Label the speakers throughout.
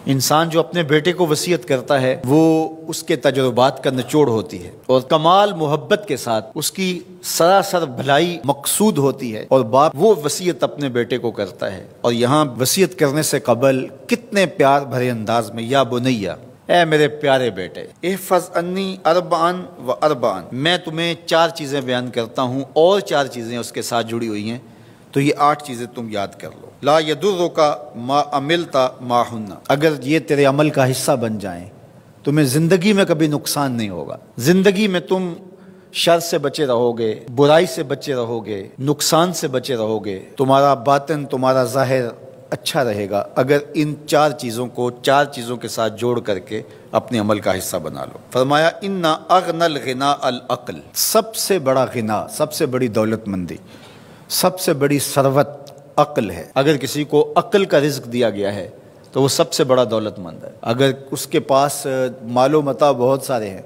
Speaker 1: انسان جو اپنے بیٹے کو وصیت کرتا ہے وہ اس کے تجربات کا نچوڑ ہوتی ہے اور کمال محبت کے ساتھ اس کی سراسر بھلائی مقصود ہوتی ہے، اور باپ وہ وصیت اپنے بیٹے کو کرتا ہے۔ اور یہاں وصیت کرنے سے قبل کتنے پیار بھرے انداز میں یا بنیا، اے میرے پیارے بیٹے، احفظ انی اربعن و اربعن، میں تمہیں 4 چیزیں بیان کرتا ہوں اور 4 چیزیں اس کے ساتھ جڑی ہوئی ہیں، تو یہ 8 چیزیں تم یاد کر لو۔ لا یضرک ما عملت معہن، اگر یہ تیرے عمل کا حصہ بن جائیں تمہیں زندگی میں کبھی نقصان نہیں ہوگا، زندگی میں تم شر سے بچے رہو گے، برائی سے بچے رہو گے، نقصان سے بچے رہو گے، تمہارا باطن تمہارا ظاہر اچھا رہے گا اگر ان 4 چیزوں کو 4 چیزوں کے ساتھ جوڑ کر کے اپنے عمل کا حصہ بنا لو۔ فرمایا ان اغنى الغنى العقل، سب سے بڑا غنا، سب سے بڑی دولت مندی، سب سے بڑی ثروت عقل ہے۔ اگر کسی کو عقل کا رزق دیا گیا ہے تو وہ سب سے بڑا دولت مند ہے۔ اگر اس کے پاس مال و متاع بہت سارے ہیں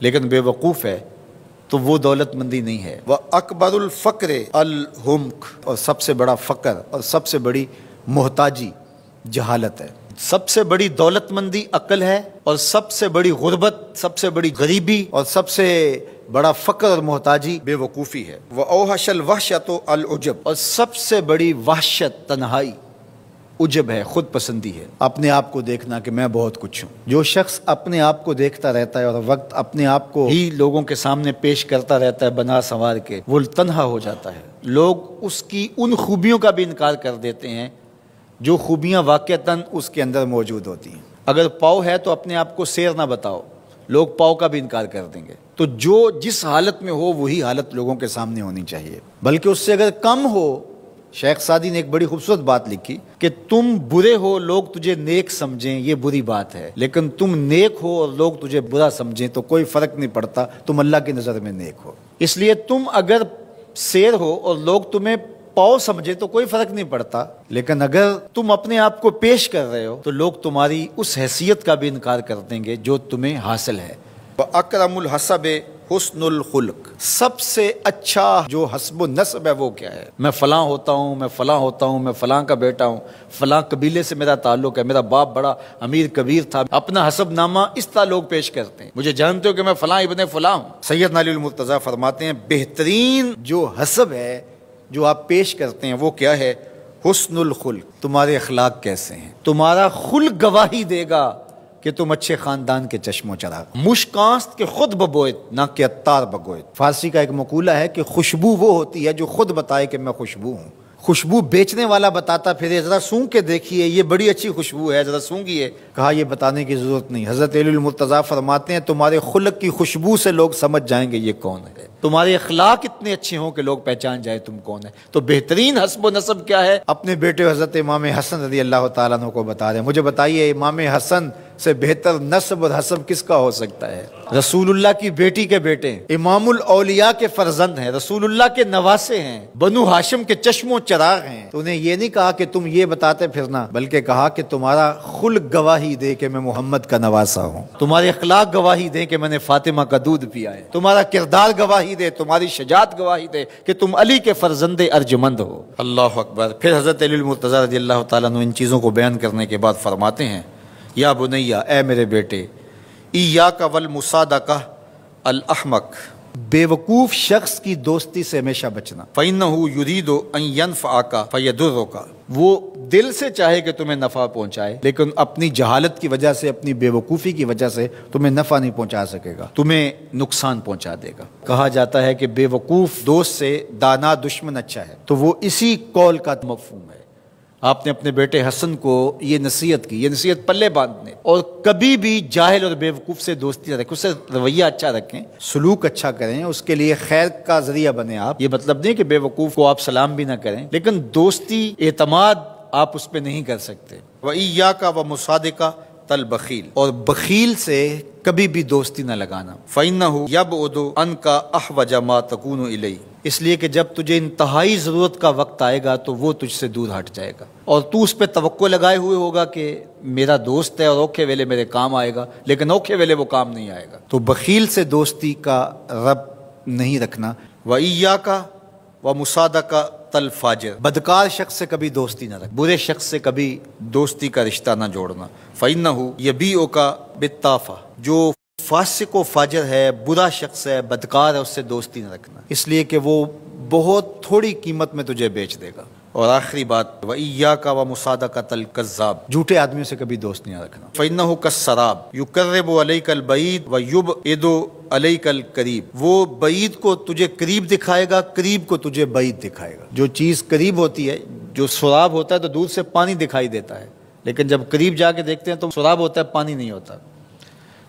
Speaker 1: لیکن بے وقوف ہے تو وہ دولت مندی نہیں ہے۔ وَأَكْبَرُ الْفَقْرِ الْحُمْقُ، اور سب سے بڑا فقر اور سب سے بڑی محتاجی جہالت ہے۔ سب سے بڑی دولت مندی عقل ہے، اور سب سے بڑی غربت، سب سے بڑی غریبی اور سب سے بڑا فقر اور محتاجی بے وقوفی ہے۔ وَأَوْحَشَ الْوَحْشَةُ الْعُجْبُ، اور سب سے بڑی وحشت تنہائی عجب ہے، خود پسندی ہے، اپنے آپ کو دیکھنا کہ میں بہت کچھ ہوں۔ جو شخص اپنے آپ کو دیکھتا رہتا ہے اور وقت اپنے آپ کو ہی لوگوں کے سامنے پیش کرتا رہتا ہے بنا سنوار کے، وہ تنہا ہو جاتا ہے۔ لوگ اس کی ان خوبیوں کا بھی انکار کر دیتے ہیں جو خوبیاں واقعتاً اس کے اندر موجود ہوتی ہیں۔ اگر پاؤ ہے تو اپنے آپ کو سیر نہ بتاؤ، لوگ پاؤ کا بھی انکار کر دیں گے۔ تو جو جس حالت میں ہو وہی حالت لوگوں کے سامنے ہونی چاہیے، بلکہ اس سے اگر کم ہو۔ شیخ سعدی نے ایک بڑی خوبصورت بات لکھی کہ تم برے ہو لوگ تجھے نیک سمجھیں یہ بری بات ہے، لیکن تم نیک ہو اور لوگ تجھے برا سمجھیں تو کوئی فرق نہیں پڑتا، تم اللہ کی نظر میں نیک ہو۔ اس لیے تم اگر سیر ہو اور لوگ تمہیں پاؤ سمجھے تو کوئی فرق نہیں پڑتا، لیکن اگر تم اپنے آپ کو پیش کر رہے ہو تو لوگ تمہاری اس حیثیت کا بھی انکار کر دیں گے جو تمہیں حاصل ہے۔ وَأَكْرَمُ الْحَسَبِ حسن الخلق، سب سے اچھا جو حسب و نسب ہے وہ کیا ہے؟ میں فلاں ہوتا ہوں، میں فلاں ہوتا ہوں، میں فلاں کا بیٹا ہوں، فلاں قبیلے سے میرا تعلق ہے، میرا باپ بڑا امیر کبیر تھا۔ اپنا حسب نامہ اس طرح لوگ پیش کرتے ہیں، مجھے جانتے ہو کہ میں فلاں ابن فلاں ہوں۔ سیدنا علی المرتضیٰ فرماتے ہیں بہترین جو حسب ہے جو آپ پیش کرتے ہیں وہ کیا ہے؟ حسن الخلق، تمہارے اخلاق کیسے ہیں، تمہارا خلق گواہی دے گا کہ تم اچھے خاندان کے چشم و چراغ۔ مشکانست کے خود ببوئت نہ کہ عطار بگوئت۔ فارسی کا ایک مقولہ ہے کہ خوشبو وہ ہوتی ہے جو خود بتائے کہ میں خوشبو ہوں۔ خوشبو بیچنے والا بتاتا پھر ذرا سونگ کے دیکھیے یہ بڑی اچھی خوشبو ہے، ذرا سونگیے، کہا یہ بتانے کی ضرورت نہیں۔ حضرت علی المرتضیٰ فرماتے ہیں تمہارے خلق کی خوشبو سے لوگ سمجھ جائیں گے یہ کون ہے، تمہارے اخلاق اتنے اچھے ہوں کہ لوگ پہچان جائے تم کون ہے۔ تو بہترین حسب و نسب کیا ہے؟ اپنے بیٹے حضرت امام حسن رضی اللہ تعالیٰ عنہ کو بتا رہے ہیں، مجھے بتائیے امام حسن سے بہتر نسب اور حسب کس کا ہو سکتا ہے؟ رسول اللہ کی بیٹی کے بیٹے، امام الاولیاء کے فرزند ہیں، رسول اللہ کے نواسے ہیں، بنو ہاشم کے چشم و چراغ ہیں۔ تو انہیں یہ نہیں کہا کہ تم یہ بتاتے پھرنا، بلکہ کہا کہ تمہارا خلق گواہی دے کہ میں محمد کا نواسا ہوں، تمہارے اخلاق گواہی دے کہ میں نے فاطمہ کا دودھ پیا ہے، تمہارا کردار گواہی دے، تمہاری شجاعت گواہی دے کہ تم علی کے فرزند ارجمند ہو۔ اللہ اکبر۔ پھر حضرت علی المرتضیٰ رضی اللہ تعالیٰ عنہ ان چیزوں کو بیان کرنے کے بعد فرماتے ہیں یا بنیا، اے میرے بیٹے، ایاک والمصادقہ الاحمق، بے وقوف شخص کی دوستی سے ہمیشہ بچنا۔ فإنہ یرید ان ینفعک فیضرک، وہ دل سے چاہے کہ تمہیں نفع پہنچائے لیکن اپنی جہالت کی وجہ سے، اپنی بے وقوفی کی وجہ سے تمہیں نفع نہیں پہنچا سکے گا، تمہیں نقصان پہنچا دے گا۔ کہا جاتا ہے کہ بے وقوف دوست سے دانا دشمن اچھا ہے، تو وہ اسی قول کا مفہوم ہے۔ آپ نے اپنے بیٹے حسن کو یہ نصیحت کی، یہ نصیحت پلے باندھنے، اور کبھی بھی جاہل اور بے وقوف سے دوستی نہ رکھیں، اس سے رویہ اچھا رکھیں، سلوک اچھا کریں، اس کے لیے خیر کا ذریعہ بنیں۔ آپ یہ مطلب نہیں کہ بے وقوف کو آپ سلام بھی نہ کریں، لیکن دوستی اعتماد آپ اس پہ نہیں کر سکتے۔ وَإِيَّاكَ وَمُصَادِقَةَ الْبَخِيلِ، اور بخیل سے کبھی بھی دوستی نہ لگانا۔ فَإِنَّهُ يَبْعُدُ عَنْكَ أَحْوَجَ مَا تَكُونُ إِلَيْهِ، اس لیے کہ جب تجھے انتہائی ضرورت کا وقت آئے گا تو وہ تجھ سے دور ہٹ جائے گا، اور تو اس پہ توقع لگائے ہوئے ہوگا کہ میرا دوست ہے اور اوکھے ویلے میرے کام آئے گا، لیکن اوکھے ویلے وہ کام نہیں آئے گا۔ تو بخیل سے دوستی کا رب نہیں رکھنا۔ وَإِيَّاكَ وَمُصَادَقَةَ الفاجر، بدکار شخص سے کبھی دوستی نہ رکھ، برے شخص سے کبھی دوستی کا رشتہ نہ جوڑنا۔ فَإِنَّهُ يَبِيعُكَ بِالطَّافَةِ، جو فاسق و فاجر ہے، برا شخص ہے، بدکار ہے، اس سے دوستی نہ رکھنا، اس لیے کہ وہ بہت تھوڑی قیمت میں تجھے بیچ دے گا۔ اور آخری بات، وَإِيَّاكَ وَمُصَادَقَةَ الْكَذَّابِ، جھوٹے آدمیوں سے کبھی دوست نہیں رکھنا۔ فَإِنَّهُ كَالسَّرَابِ يُقَرِّبُ عَلَيْكَ الْبَعِيدَ وَيُبْعِدُ عَلَيْكَ الْقَرِيبَ، وہ بعید کو تجھے قریب دکھائے گا، قریب کو تجھے بعید دکھائے گا۔ جو چیز قریب ہوتی ہے، جو سراب ہوتا ہے تو دور سے پانی دکھائی دیتا ہے، لیکن جب قریب جا کے دیکھتے ہیں تو سراب ہوتا ہے، پانی نہیں ہوتا۔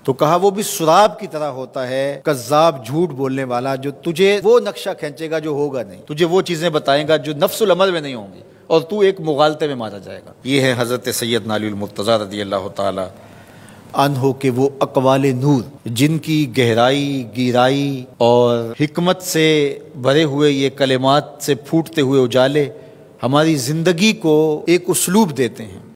Speaker 1: تو کہا وہ بھی سراب کی طرح ہوتا ہے، کذاب، جھوٹ بولنے والا، جو تجھے وہ نقشہ کھینچے گا جو ہوگا نہیں، تجھے وہ چیزیں بتائیں گا جو نفس العمل میں نہیں ہوں گی، اور تو ایک مغالطے میں مارا جائے گا۔ یہ ہے حضرت سیدنا علی المرتضیٰ رضی اللہ تعالی عنہ کے وہ اقوال نور، جن کی گہرائی، گیرائی اور حکمت سے بھرے ہوئے یہ کلمات سے پھوٹتے ہوئے اجالے ہماری زندگی کو ایک اسلوب دیتے ہیں۔